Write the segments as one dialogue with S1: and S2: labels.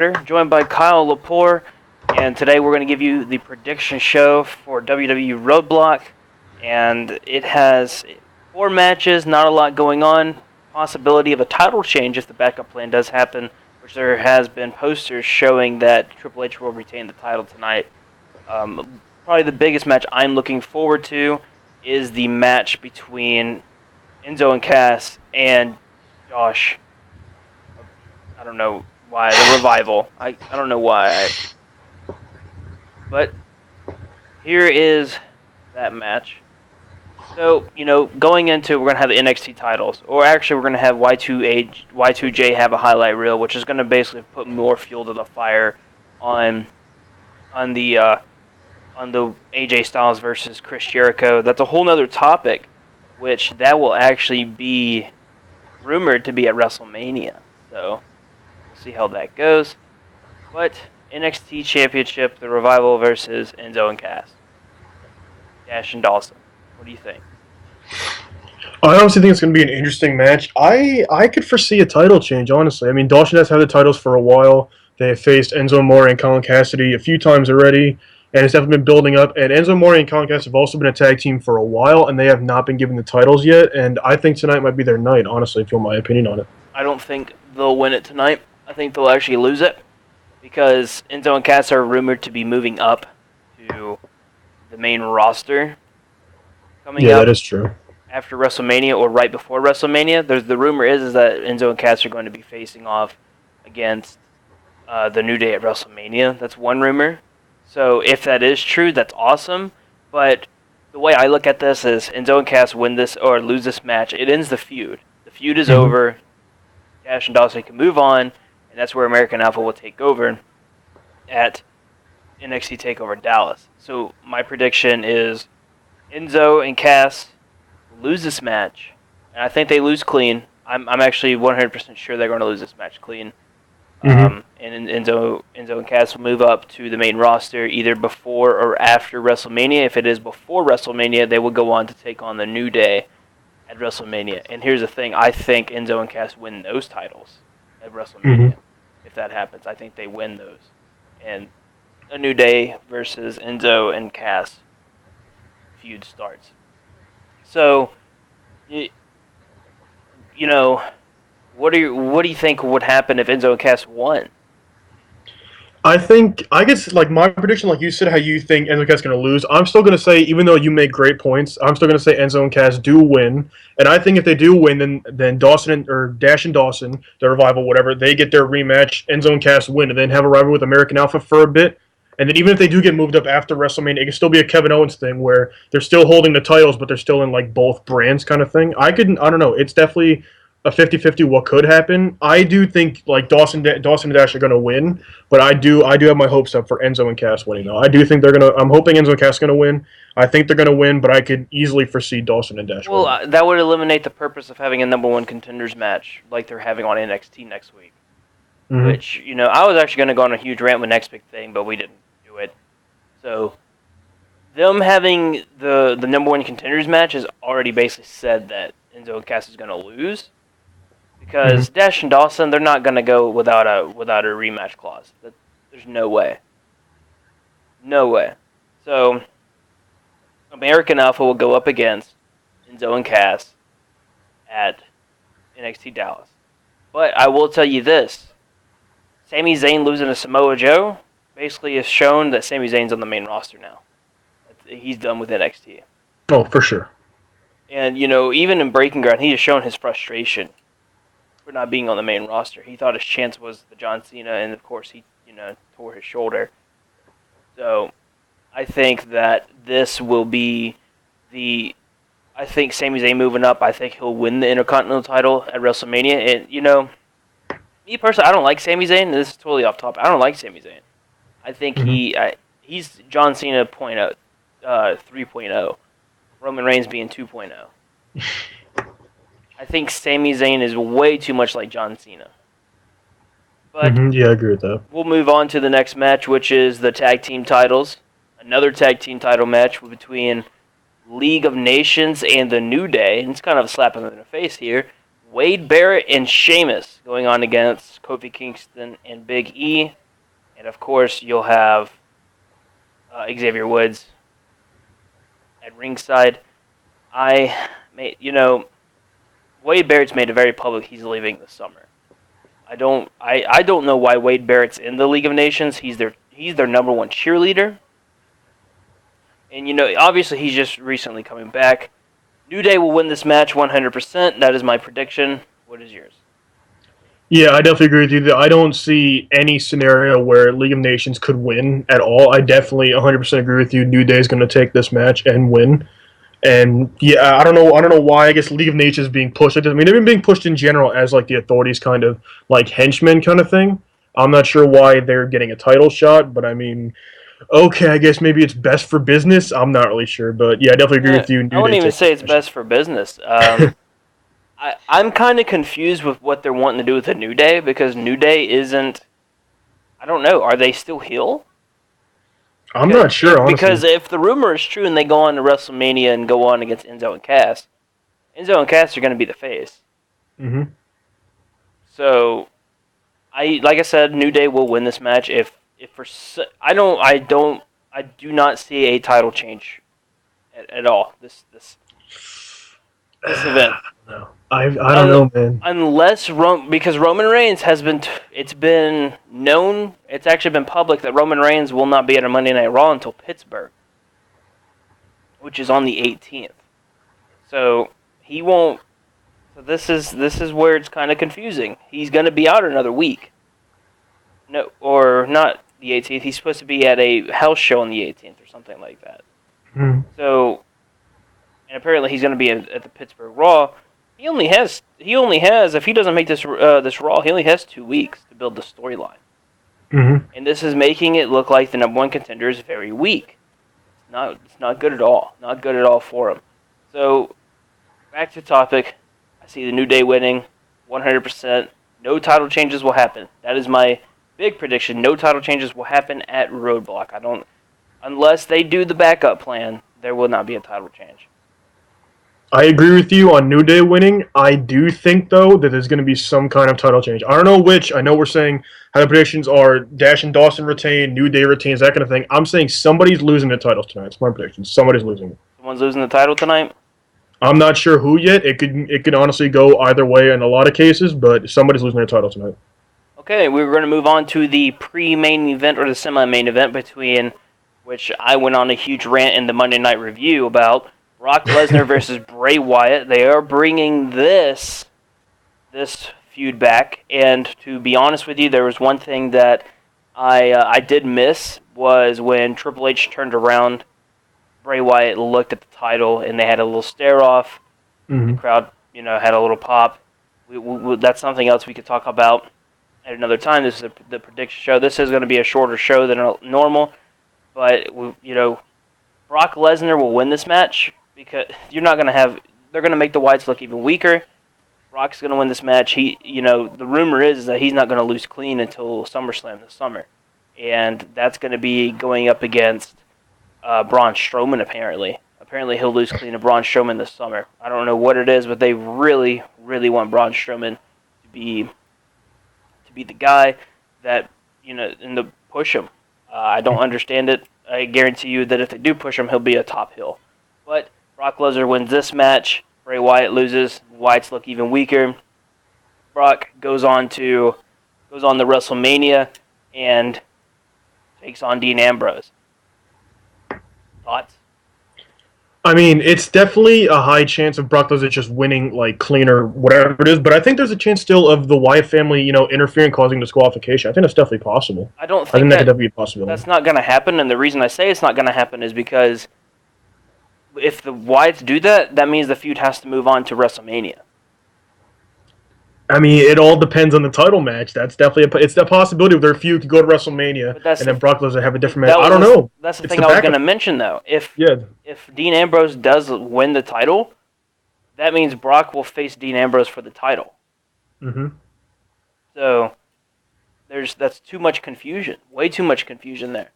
S1: joined by Kyle Lepore, and today we're going to give you the prediction show for WWE RoadBlock, and it has 4 matches, not a lot going on, possibility of a title change if the backup plan does happen, which there has been posters showing that Triple H will retain the title tonight. Probably the biggest match I'm looking forward to is the match between Enzo and Cass and Josh. I don't know why, the Revival. I don't know why. But here is that match. So, going into, we're going to have the NXT titles. Or actually, we're going to have Y2J have a highlight reel, which is going to basically put more fuel to the fire on the AJ Styles versus Chris Jericho. That's a whole nother topic, which that will actually be rumored to be at WrestleMania. So, we'll see how that goes. But NXT Championship, the Revival versus Enzo and Cass. Dash and Dawson. What do you think?
S2: I honestly think it's going to be an interesting match. I could foresee a title change, honestly. I mean, Dawson has had the titles for a while. They have faced Enzo Amore and Colin Cassidy a few times already, and it's definitely been building up. And Enzo Amore and Colin Cassidy have also been a tag team for a while, and they have not been given the titles yet. And I think tonight might be their night, honestly, if you want my opinion on it.
S1: I don't think they'll win it tonight. I think they'll actually lose it, because Enzo and Cass are rumored to be moving up to the main roster coming up.
S2: Yeah, that is true.
S1: After WrestleMania or right before WrestleMania. The rumor is that Enzo and Cass are going to be facing off against the New Day at WrestleMania. That's one rumor. So if that is true, that's awesome. But the way I look at this is Enzo and Cass win this or lose this match, it ends the feud. The feud is over. Dash and Dawson can move on, and that's where American Alpha will take over at NXT TakeOver Dallas. So my prediction is Enzo and Cass lose this match, and I think they lose clean. I'm actually 100% sure they're going to lose this match clean. And Enzo and Cass will move up to the main roster either before or after WrestleMania. If it is before WrestleMania, they will go on to take on the New Day at WrestleMania. And here's the thing, I think Enzo and Cass win those titles at WrestleMania. If that happens, I think they win those. And a New Day versus Enzo and Cass feud starts. So, what do you think would happen if Enzo and Cass won?
S2: I guess, like, my prediction, like you said, how you think Enzo and Cass is going to lose, I'm still going to say, even though you make great points, I'm still going to say Enzo and Cass do win. And I think if they do win, then Dash and Dawson, the Revival, whatever, they get their rematch, Enzo and Cass win, and then have a rivalry with American Alpha for a bit. And then even if they do get moved up after WrestleMania, it can still be a Kevin Owens thing where they're still holding the titles, but they're still in, like, both brands kind of thing. I don't know. It's definitely a 50-50 what could happen. I do think, like, Dawson and Dash are going to win, but I do have my hopes up for Enzo and Cass winning, though. I do think they're going to – I'm hoping Enzo and Cass are going to win. I think they're going to win, but I could easily foresee Dawson and Dash winning.
S1: Well, that would eliminate the purpose of having a number one contenders match like they're having on NXT next week. Which, I was actually going to go on a huge rant with Next Big Thing, but we didn't do it. So, them having the number one contenders match has already basically said that Enzo and Cass is going to lose. Because Dash and Dawson, they're not going to go without a rematch clause. There's no way. No way. So, American Alpha will go up against Enzo and Cass at NXT Dallas. But I will tell you this. Sami Zayn losing to Samoa Joe basically has shown that Sami Zayn's on the main roster now. He's done with NXT.
S2: Oh, for sure.
S1: And, even in Breaking Ground, he has shown his frustration for not being on the main roster. He thought his chance was the John Cena, and of course he, tore his shoulder. So, I think that this will be I think Sami Zayn moving up, I think he'll win the Intercontinental title at WrestleMania. And, me personally, I don't like Sami Zayn. This is totally off topic. I don't like Sami Zayn. I think he's John Cena 3.0. Roman Reigns being 2.0. I think Sami Zayn is way too much like John Cena. But
S2: yeah, I agree with that.
S1: We'll move on to the next match, which is the tag team titles. Another tag team title match between League of Nations and the New Day. And it's kind of a slap in the face here. Wade Barrett and Sheamus going on against Kofi Kingston and Big E. And, of course, you'll have Xavier Woods at ringside. Wade Barrett's made it very public he's leaving this summer. I don't know why Wade Barrett's in the League of Nations. He's their number one cheerleader. And, obviously he's just recently coming back. New Day will win this match 100%. That is my prediction. What is yours?
S2: Yeah, I definitely agree with you. I don't see any scenario where League of Nations could win at all. I definitely 100% agree with you. New Day is going to take this match and win. And yeah, I don't know why. I guess League of Nations is being pushed. I mean, they've been being pushed in general as like the authorities kind of like henchmen kind of thing. I'm not sure why they're getting a title shot, but I mean, okay, I guess maybe it's best for business. I'm not really sure, but yeah, I definitely agree with you.
S1: I wouldn't even say it's best for business. I'm kind of confused with what they're wanting to do with the New Day, because New Day isn't. I don't know. Are they still heel?
S2: I'm not sure, honestly.
S1: Because if the rumor is true and they go on to WrestleMania and go on against Enzo and Cass are going to be the face.
S2: Mm-hmm.
S1: So, like I said, New Day will win this match. I do not see a title change at all. This event.
S2: No. I don't know, man.
S1: Unless because Roman Reigns it's been known, it's actually been public that Roman Reigns will not be at a Monday Night Raw until Pittsburgh, which is on the 18th. So he won't. So this is where it's kind of confusing. He's going to be out another week. No, or not the 18th. He's supposed to be at a house show on the 18th or something like that.
S2: Hmm.
S1: So, and apparently he's going to be at the Pittsburgh Raw. He only has if he doesn't make this Raw, he only has 2 weeks to build the storyline.
S2: Mm-hmm.
S1: And this is making it look like the number one contender is very weak. It's not good at all. Not good at all for him. So, back to the topic. I see the New Day winning 100%. No title changes will happen. That is my big prediction. No title changes will happen at RoadBlock. Unless they do the backup plan, there will not be a title change.
S2: I agree with you on New Day winning. I do think, though, that there's going to be some kind of title change. I don't know which. I know we're saying how the predictions are Dash and Dawson retain, New Day retains, that kind of thing. I'm saying somebody's losing the titles tonight. It's my prediction. Somebody's losing it.
S1: Someone's losing the title tonight?
S2: I'm not sure who yet. It could honestly go either way in a lot of cases, but somebody's losing their title tonight.
S1: Okay, we're going to move on to the pre-main event or the semi-main event between which I went on a huge rant in the Monday Night Review about Brock Lesnar versus Bray Wyatt. They are bringing this feud back, and to be honest with you, there was one thing that I did miss was when Triple H turned around, Bray Wyatt looked at the title, and they had a little stare-off.
S2: Mm-hmm.
S1: The crowd, had a little pop. That's something else we could talk about at another time. This is the prediction show. This is going to be a shorter show than normal, but Brock Lesnar will win this match because they're going to make the Wyatts look even weaker. Brock's going to win this match. The rumor is that he's not going to lose clean until SummerSlam this summer, and that's going to be going up against Braun Strowman. Apparently he'll lose clean to Braun Strowman this summer. I don't know what it is, but they really, really want Braun Strowman to be the guy that and to push him. I don't understand it. I guarantee you that if they do push him, he'll be a top heel. But Brock Lesnar wins this match. Bray Wyatt loses. Wyatts look even weaker. Brock goes on to WrestleMania and takes on Dean Ambrose. Thoughts?
S2: I mean, it's definitely a high chance of Brock Lesnar just winning, like, clean or whatever it is, but I think there's a chance still of the Wyatt family, interfering, causing disqualification. I think that's definitely possible.
S1: I think
S2: that could definitely be a possibility.
S1: That's not going to happen, and the reason I say it's not going to happen is because if the Wyatts do that, that means the feud has to move on to WrestleMania.
S2: I mean, it all depends on the title match. That's definitely it's the possibility of their feud could go to WrestleMania and then Brock Lesnar have a different match. I don't know.
S1: That's the thing I was going to mention, though. If Dean Ambrose does win the title, that means Brock will face Dean Ambrose for the title.
S2: Mm-hmm.
S1: So that's too much confusion. Way too much confusion there.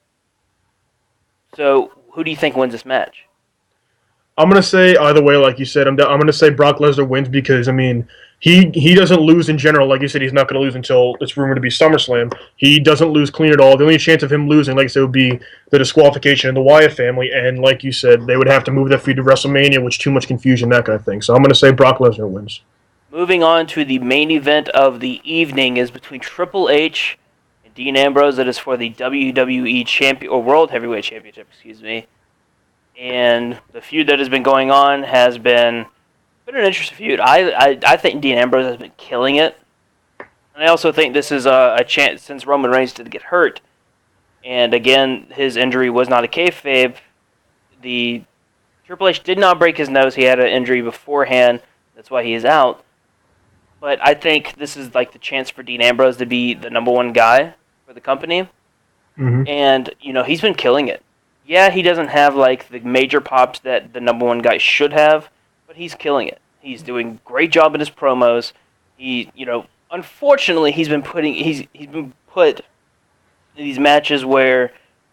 S1: So who do you think wins this match?
S2: I'm going to say either way, like you said. I'm going to say Brock Lesnar wins because, I mean, he doesn't lose in general. Like you said, he's not going to lose until it's rumored to be SummerSlam. He doesn't lose clean at all. The only chance of him losing, like I said, would be the disqualification in the Wyatt family. And like you said, they would have to move that feud to WrestleMania, which too much confusion, that kind of thing. So I'm going to say Brock Lesnar wins.
S1: Moving on to the main event of the evening is between Triple H and Dean Ambrose. That is for the WWE Champion or World Heavyweight Championship, excuse me. And the feud that has been going on has been an interesting feud. I think Dean Ambrose has been killing it. And I also think this is a chance, since Roman Reigns did get hurt, and again, his injury was not a kayfabe. The Triple H did not break his nose. He had an injury beforehand. That's why he is out. But I think this is like the chance for Dean Ambrose to be the number one guy for the company.
S2: Mm-hmm.
S1: And, he's been killing it. Yeah, he doesn't have like the major pops that the number one guy should have, but he's killing it. He's doing a great job in his promos. He, unfortunately, he's been put in these matches where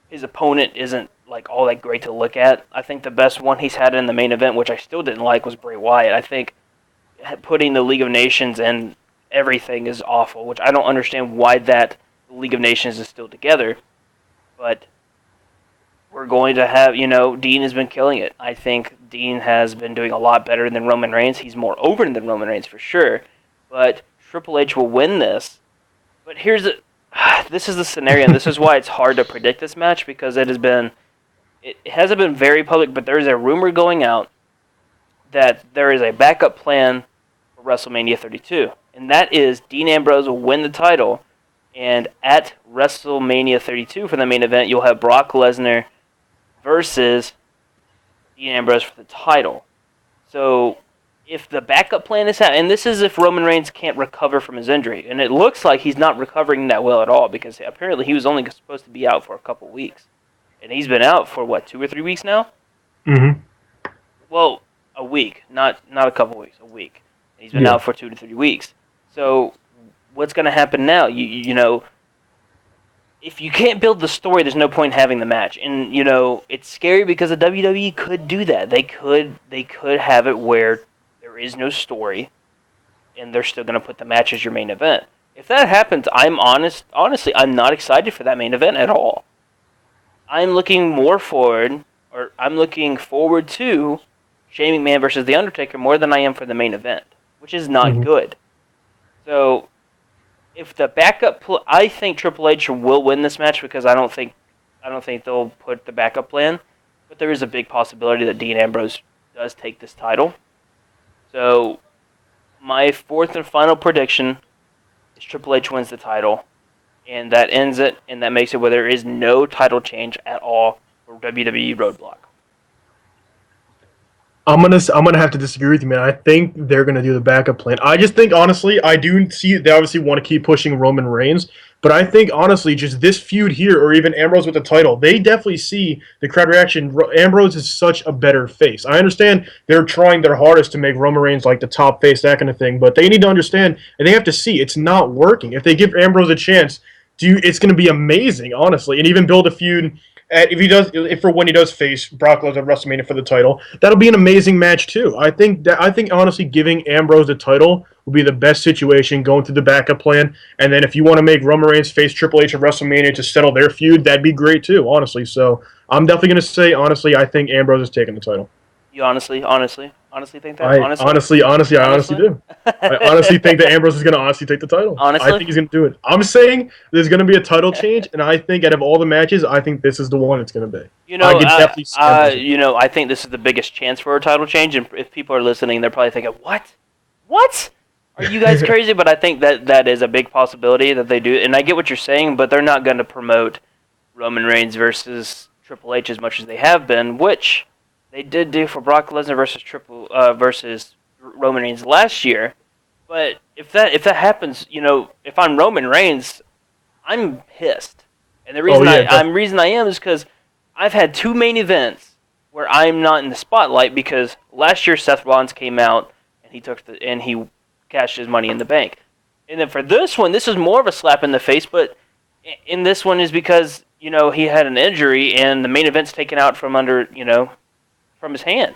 S1: his opponent isn't like all that great to look at. I think the best one he's had in the main event, which I still didn't like, was Bray Wyatt. I think putting the League of Nations and everything is awful, which I don't understand why the League of Nations is still together. But we're going to have, Dean has been killing it. I think Dean has been doing a lot better than Roman Reigns. He's more over than Roman Reigns for sure. But Triple H will win this. But this is the scenario, and this is why it's hard to predict this match, because it hasn't been very public, but there is a rumor going out that there is a backup plan for WrestleMania 32. And that is Dean Ambrose will win the title, and at WrestleMania 32 for the main event, you'll have Brock Lesnar versus Dean Ambrose for the title. So if the backup plan is and this is if Roman Reigns can't recover from his injury, and it looks like he's not recovering that well at all, because apparently he was only supposed to be out for a couple weeks, and he's been out for 2 or 3 weeks now.
S2: Mm-hmm.
S1: Well, a week, not a couple weeks, a week. He's been out for 2 to 3 weeks. So what's going to happen now? If you can't build the story, there's no point in having the match. And, it's scary because the WWE could do that. They could have it where there is no story, and they're still going to put the match as your main event. If that happens, honestly, I'm not excited for that main event at all. I'm looking forward to Shane McMahon versus The Undertaker more than I am for the main event, which is not good. So if the backup, I think Triple H will win this match, because I don't think they'll put the backup plan, but there is a big possibility that Dean Ambrose does take this title. So my fourth and final prediction is Triple H wins the title, and that ends it, and that makes it where there is no title change at all for WWE RoadBlock.
S2: I'm gonna have to disagree with you, man. I think they're gonna do the backup plan. I just think, honestly, I do see they obviously want to keep pushing Roman Reigns, but I think, honestly, just this feud here, or even Ambrose with the title, they definitely see the crowd reaction. Ambrose is such a better face. I understand they're trying their hardest to make Roman Reigns like the top face, that kind of thing, but they need to understand, and they have to see it's not working. If they give Ambrose a chance, it's going to be amazing, honestly, and even build a feud. If when he does face Brock Lesnar at WrestleMania for the title, that'll be an amazing match too. I think honestly, giving Ambrose the title will be the best situation, going through the backup plan, and then if you want to make Roman Reigns face Triple H at WrestleMania to settle their feud, that'd be great too, honestly. So I'm definitely going to say, honestly, I think Ambrose is taking the title.
S1: You honestly think that?
S2: I honestly do. I honestly think that Ambrose is going to honestly take the title.
S1: Honestly?
S2: I think he's going to do it. I'm saying there's going to be a title change, and I think out of all the matches, I think this is the one it's going to be. I can definitely see
S1: I think this is the biggest chance for a title change, and if people are listening, they're probably thinking, what? Are you guys crazy? But I think that is a big possibility that they do, and I get what you're saying, but they're not going to promote Roman Reigns versus Triple H as much as they have been, which they did do for Brock Lesnar versus Roman Reigns last year. But if that happens, if I'm Roman Reigns, I'm pissed. And the reason I am is because I've had 2 main events where I'm not in the spotlight, because last year Seth Rollins came out and he cashed his Money in the Bank. And then for this one, this is more of a slap in the face, but in this one is because, he had an injury and the main event's taken out from under, from his hand.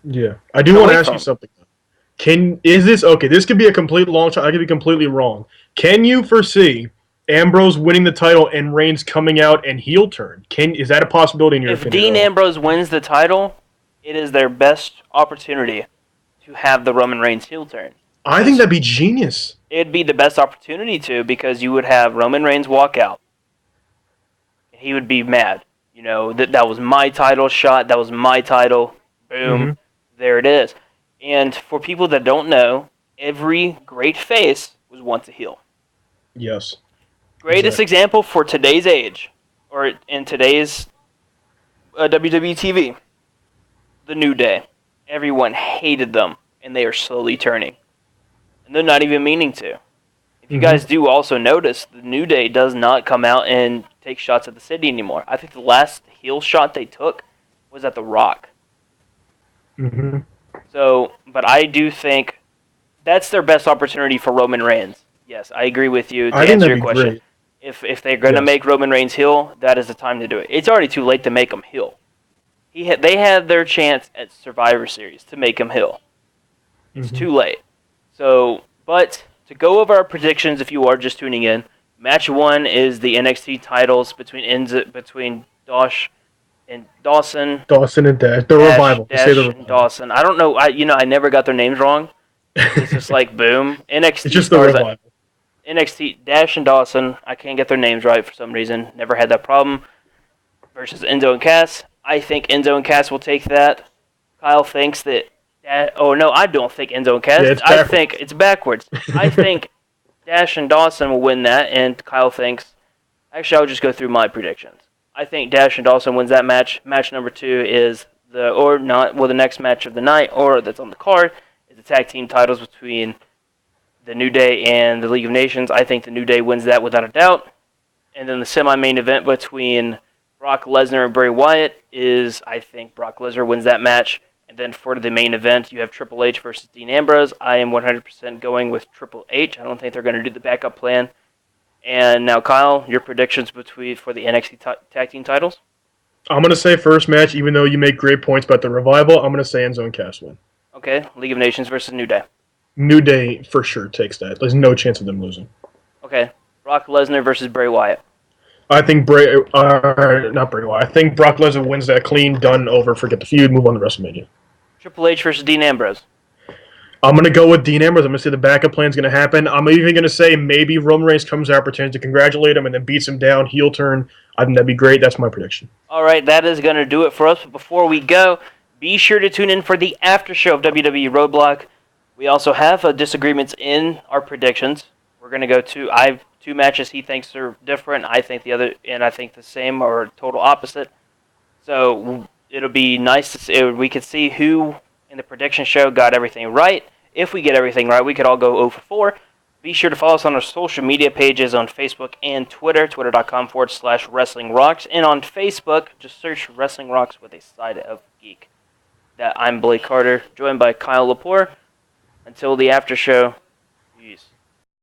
S2: Yeah. I do want to ask you something. Is this okay? This could be a complete long shot. I could be completely wrong. Can you foresee Ambrose winning the title and Reigns coming out and heel turn? Is that a possibility in your
S1: If
S2: opinion
S1: Dean
S2: at all?
S1: Ambrose wins the title, it is their best opportunity to have the Roman Reigns heel turn.
S2: I think that'd be genius.
S1: It'd be the best opportunity to, because you would have Roman Reigns walk out. And he would be mad. You know, that was my title shot. That was my title. Boom. There it is. And for people that don't know, every great face was once a heel.
S2: Yes.
S1: Greatest example for today's age, or in today's WWE TV, the New Day. Everyone hated them, and they are slowly turning. And they're not even meaning to. If you guys do also notice, the New Day does not come out and take shots at the city anymore. I think the last heel shot they took was at The Rock. So, but I do think that's their best opportunity for Roman Reigns. Yes, I agree with you to answer your question.
S2: Great.
S1: If they're going to make Roman Reigns heel, that is the time to do it. It's already too late to make him heel. They had their chance at Survivor Series to make him heel. It's too late. So, but to go over our predictions, if you are just tuning in, match 1 is the NXT titles between Dosh and Dawson.
S2: Dawson and Dash. The Revival.
S1: Dash and Dawson. I don't know. I never got their names wrong. It's just like boom. NXT.
S2: It's just the Revival.
S1: NXT Dash and Dawson. I can't get their names right for some reason. Never had that problem. Versus Enzo and Cass. I think Enzo and Cass will take that. Kyle thinks that. Oh no, I don't think Enzo and Cass.
S2: Yeah,
S1: I think it's backwards. I think Dash and Dawson will win that, and Kyle thinks. Actually, I'll just go through my predictions. I think Dash and Dawson wins that match. Match number 2 is the next match of the night, or that's on the card, is the tag team titles between the New Day and the League of Nations. I think the New Day wins that without a doubt. And then the semi-main event between Brock Lesnar and Bray Wyatt is, I think Brock Lesnar wins that match. And then for the main event, you have Triple H versus Dean Ambrose. I am 100% going with Triple H. I don't think they're going to do the backup plan. And now, Kyle, your predictions for the NXT tag team titles?
S2: I'm going to say first match, even though you make great points about the Revival, I'm going to say Enzo and Cass win.
S1: Okay, League of Nations versus New Day.
S2: New Day for sure takes that. There's no chance of them losing.
S1: Okay, Brock Lesnar versus Bray Wyatt.
S2: I think not Bray Wyatt. I think Brock Lesnar wins that clean, done, over, forget the feud, move on to WrestleMania.
S1: Triple H versus Dean Ambrose.
S2: I'm going to go with Dean Ambrose. I'm going to say the backup plan is going to happen. I'm even going to say maybe Roman Reigns comes out, pretends to congratulate him, and then beats him down, heel turn. I think that'd be great. That's my prediction.
S1: All right, that is going to do it for us. But before we go, be sure to tune in for the after show of WWE RoadBlock. We also have disagreements in our predictions. We're going to go to, I have 2 matches he thinks are different. I think the other, and I think the same or total opposite. So it'll be nice to see. We could see who in the prediction show got everything right. If we get everything right, we could all go 0 for 4. Be sure to follow us on our social media pages on Facebook and Twitter, twitter.com/Wrestling Rocks. And on Facebook, just search Wrestling Rocks with a side of geek. I'm Blake Carter, joined by Kyle Lepore. Until the after show, peace.